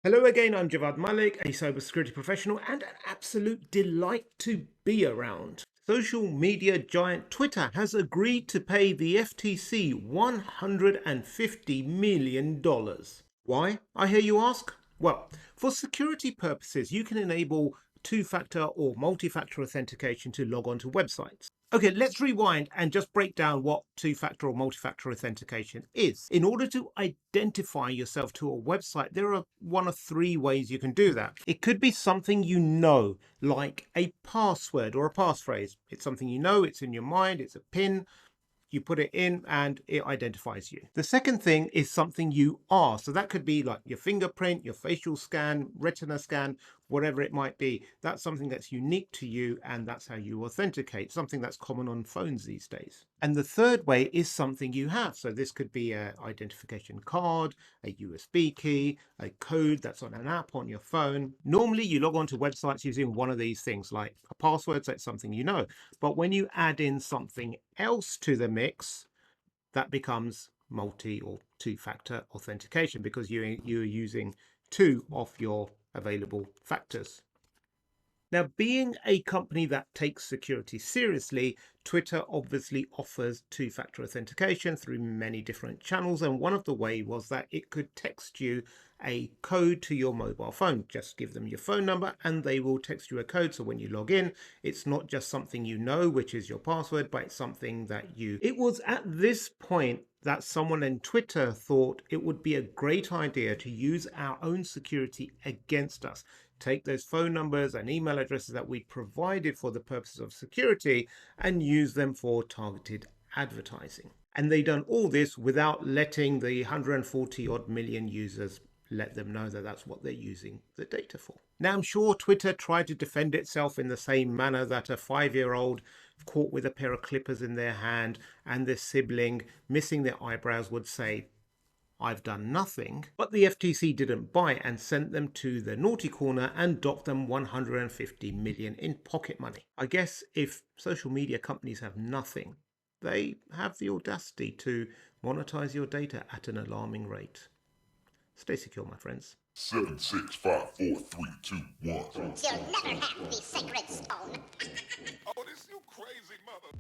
Hello again, I'm Javvad Malik, a cybersecurity professional and an absolute delight to be around. Social media giant Twitter has agreed to pay the FTC $150 million. Why, I hear you ask? Well, for security purposes, you can enable two-factor or multi-factor authentication to log on to websites. Okay, let's rewind and just break down what two-factor or multi-factor authentication is. In order to identify yourself to a website, there are one of three ways you can do that. It could be something you know, like a password or a passphrase. It's something you know, it's in your mind, it's a PIN. You put it in and it identifies you. The second thing is something you are. So that could be like your fingerprint, your facial scan, retina scan, whatever it might be. That's something that's unique to you and that's how you authenticate, something that's common on phones these days. And the third way is something you have. So this could be an identification card, a USB key, a code that's on an app on your phone. Normally you log on to websites using one of these things, like a password, so it's something you know. But when you add in something else to the mix, that becomes multi or two-factor authentication because you're using two of your available factors. Now, being a company that takes security seriously, Twitter obviously offers two-factor authentication through many different channels. And one of the ways was that it could text you a code to your mobile phone. Just give them your phone number and they will text you a code. So when you log in, it's not just something you know, which is your password, but it's something that you... It was at this point that someone in Twitter thought it would be a great idea to use our own security against us. Take those phone numbers and email addresses that we provided for the purposes of security and use them for targeted advertising. And they done all this without letting the 140 odd million users let them know that that's what they're using the data for. Now, I'm sure Twitter tried to defend itself in the same manner that a 5-year-old caught with a pair of clippers in their hand and their sibling missing their eyebrows would say, "I've done nothing." But the FTC didn't bite and sent them to the naughty corner and docked them 150 million in pocket money. I guess if social media companies have nothing, they have the audacity to monetize your data at an alarming rate. Stay secure, my friends. 7, 6, 5, 4, 3, 2, 1. You'll never have the sacred stone. Oh, this you crazy mother.